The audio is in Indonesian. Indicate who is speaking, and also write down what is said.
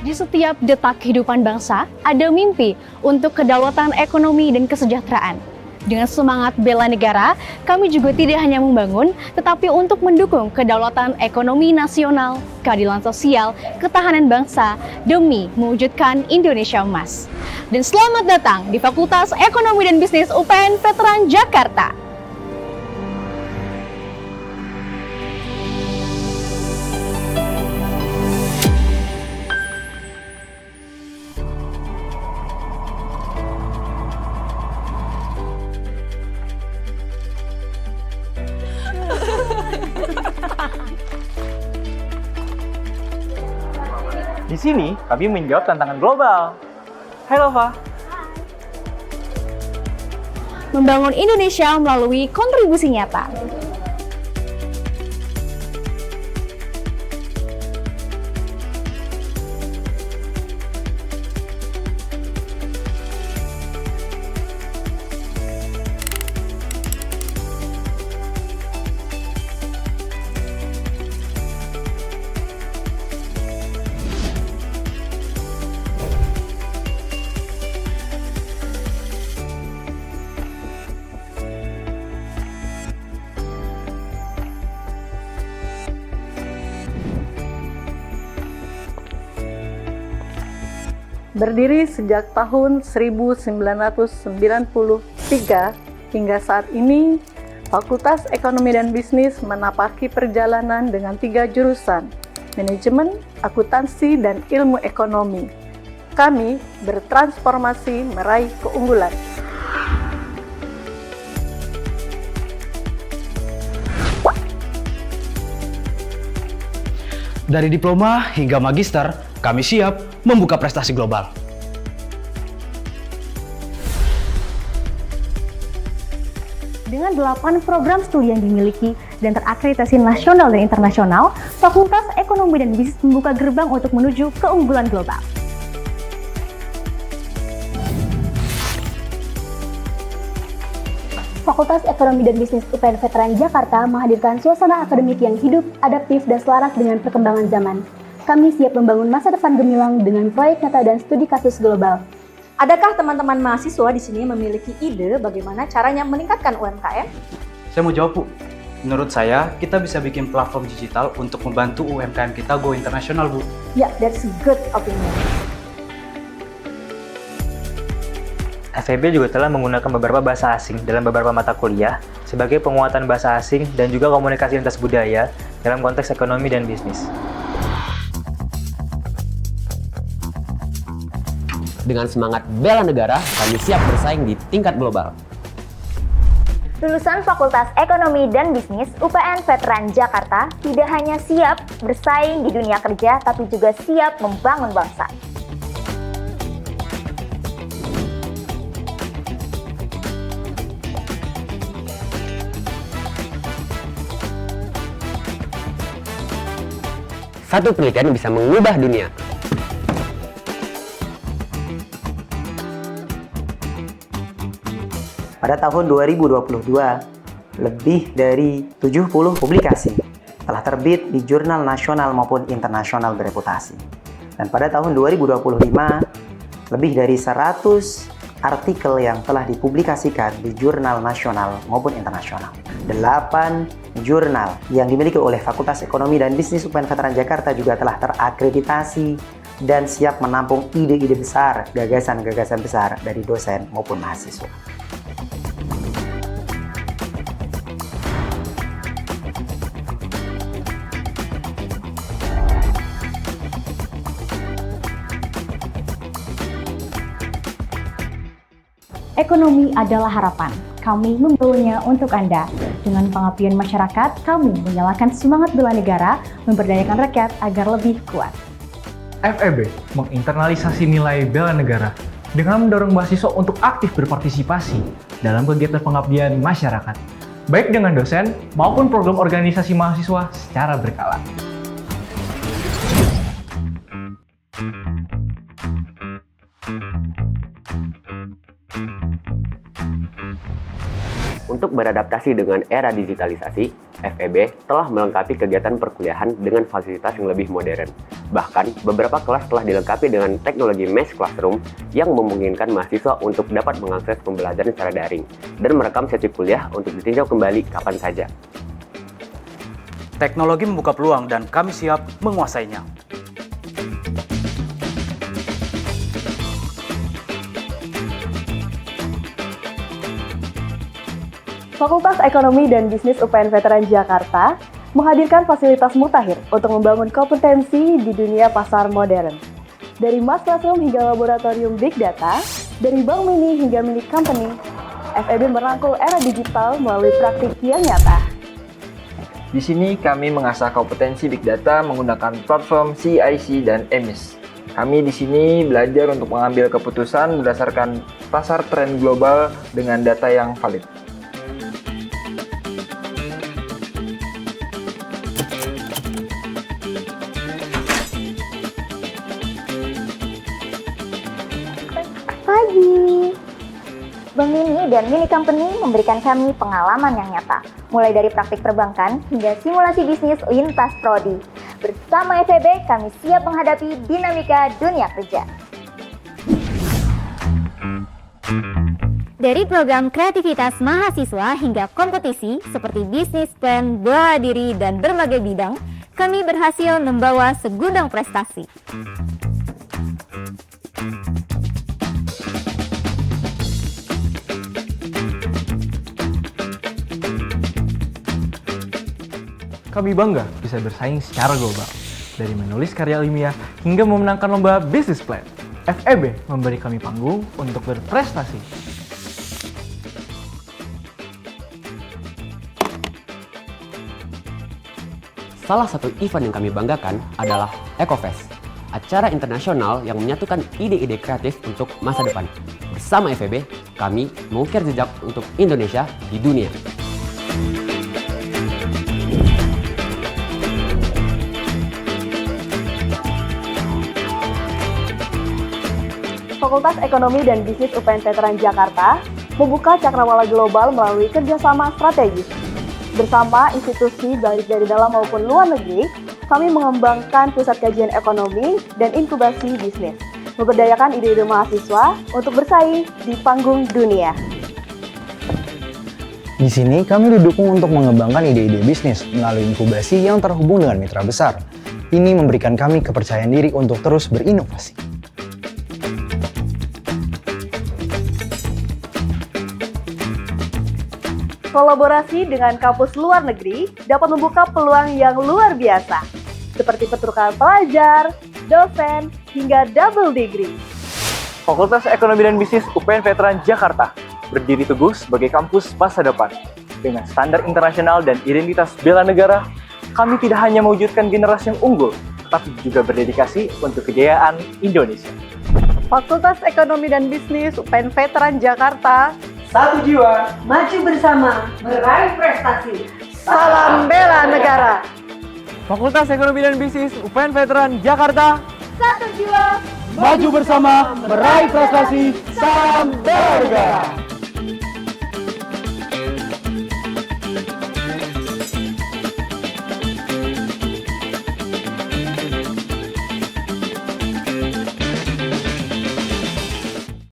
Speaker 1: Di setiap detak kehidupan bangsa, ada mimpi untuk kedaulatan ekonomi dan kesejahteraan. Dengan semangat bela negara, kami juga tidak hanya membangun, tetapi untuk mendukung kedaulatan ekonomi nasional, keadilan sosial, ketahanan bangsa, demi mewujudkan Indonesia Emas. Dan selamat datang di Fakultas Ekonomi dan Bisnis UPN Veteran Jakarta.
Speaker 2: Di sini, kami menjawab tantangan global. Hai Lova.
Speaker 1: Membangun Indonesia melalui kontribusi nyata.
Speaker 3: Berdiri sejak tahun 1993 hingga saat ini, Fakultas Ekonomi dan Bisnis menapaki perjalanan dengan 3 jurusan, Manajemen, Akuntansi, dan Ilmu Ekonomi. Kami bertransformasi meraih keunggulan.
Speaker 4: Dari diploma hingga magister, kami siap membuka prestasi global.
Speaker 1: Dengan 8 program studi yang dimiliki dan terakreditasi nasional dan internasional, Fakultas Ekonomi dan Bisnis membuka gerbang untuk menuju keunggulan global. Fakultas Ekonomi dan Bisnis UPN Veteran Jakarta menghadirkan suasana akademik yang hidup, adaptif, dan selaras dengan perkembangan zaman. Kami siap membangun masa depan gemilang dengan proyek nyata dan studi kasus global.
Speaker 5: Adakah teman-teman mahasiswa di sini memiliki ide bagaimana caranya meningkatkan UMKM?
Speaker 2: Saya mau jawab, Bu. Menurut saya, kita bisa bikin platform digital untuk membantu UMKM kita go internasional, Bu.
Speaker 5: Ya, that's a good opinion.
Speaker 6: FEB juga telah menggunakan beberapa bahasa asing dalam beberapa mata kuliah sebagai penguatan bahasa asing dan juga komunikasi lintas budaya dalam konteks ekonomi dan bisnis.
Speaker 7: Dengan semangat bela negara, kami siap bersaing di tingkat global.
Speaker 8: Lulusan Fakultas Ekonomi dan Bisnis UPN Veteran Jakarta tidak hanya siap bersaing di dunia kerja, tapi juga siap membangun bangsa.
Speaker 7: Satu penelitian bisa mengubah dunia.
Speaker 9: Pada tahun 2022, lebih dari 70 publikasi telah terbit di jurnal nasional maupun internasional bereputasi. Dan pada tahun 2025, lebih dari 100 artikel yang telah dipublikasikan di jurnal nasional maupun internasional. 8 jurnal yang dimiliki oleh Fakultas Ekonomi dan Bisnis UPN Veteran Jakarta juga telah terakreditasi dan siap menampung ide-ide besar, gagasan-gagasan besar dari dosen maupun mahasiswa.
Speaker 1: Ekonomi adalah harapan. Kami membawanya untuk Anda. Dengan pengabdian masyarakat, kami menyalakan semangat bela negara, memberdayakan rakyat agar lebih kuat.
Speaker 2: FEB menginternalisasi nilai bela negara dengan mendorong mahasiswa untuk aktif berpartisipasi dalam kegiatan pengabdian masyarakat, baik dengan dosen maupun program organisasi mahasiswa secara berkala.
Speaker 7: Untuk beradaptasi dengan era digitalisasi, FEB telah melengkapi kegiatan perkuliahan dengan fasilitas yang lebih modern. Bahkan, beberapa kelas telah dilengkapi dengan teknologi Mesh Classroom yang memungkinkan mahasiswa untuk dapat mengakses pembelajaran secara daring dan merekam sesi kuliah untuk ditinjau kembali kapan saja.
Speaker 4: Teknologi membuka peluang dan kami siap menguasainya.
Speaker 3: Fakultas Ekonomi dan Bisnis UPN Veteran Jakarta menghadirkan fasilitas mutakhir untuk membangun kompetensi di dunia pasar modern. Dari Mass Classroom hingga laboratorium Big Data, dari bank mini hingga mini company, FEB merangkul era digital melalui praktik yang nyata.
Speaker 10: Di sini kami mengasah kompetensi Big Data menggunakan platform CIC dan EMIS. Kami di sini belajar untuk mengambil keputusan berdasarkan pasar tren global dengan data yang valid.
Speaker 8: Pagi. Bank Mini dan Mini Company memberikan kami pengalaman yang nyata, mulai dari praktik perbankan hingga simulasi bisnis lintas prodi. Bersama FEB, kami siap menghadapi dinamika dunia kerja. Dari program kreativitas mahasiswa hingga kompetisi seperti bisnis plan, bela diri, dan berbagai bidang, kami berhasil membawa segudang prestasi.
Speaker 2: Kami bangga bisa bersaing secara global, dari menulis karya ilmiah hingga memenangkan lomba Business Plan. FEB memberi kami panggung untuk berprestasi.
Speaker 7: Salah satu event yang kami banggakan adalah EcoFest, acara internasional yang menyatukan ide-ide kreatif untuk masa depan. Bersama FEB, kami mengukir jejak untuk Indonesia di dunia.
Speaker 3: Fakultas Ekonomi dan Bisnis UPN Veteran Jakarta membuka cakrawala global melalui kerjasama strategis. Bersama institusi baik dari dalam maupun luar negeri, kami mengembangkan pusat kajian ekonomi dan inkubasi bisnis, memberdayakan ide-ide mahasiswa untuk bersaing di panggung dunia.
Speaker 11: Di sini kami didukung untuk mengembangkan ide-ide bisnis melalui inkubasi yang terhubung dengan mitra besar. Ini memberikan kami kepercayaan diri untuk terus berinovasi.
Speaker 3: Kolaborasi dengan kampus luar negeri dapat membuka peluang yang luar biasa, seperti pertukaran pelajar, dosen, hingga double degree.
Speaker 2: Fakultas Ekonomi dan Bisnis UPN Veteran Jakarta berdiri teguh sebagai kampus masa depan. Dengan standar internasional dan identitas bela negara, kami tidak hanya mewujudkan generasi yang unggul, tapi juga berdedikasi untuk kejayaan Indonesia.
Speaker 3: Fakultas Ekonomi dan Bisnis UPN Veteran Jakarta,
Speaker 12: satu jiwa, maju bersama, meraih prestasi.
Speaker 3: Salam bela negara.
Speaker 2: Fakultas Ekonomi dan Bisnis UPN Veteran Jakarta,
Speaker 12: Satu jiwa,
Speaker 4: Maju bersama, meraih prestasi. Salam bela negara.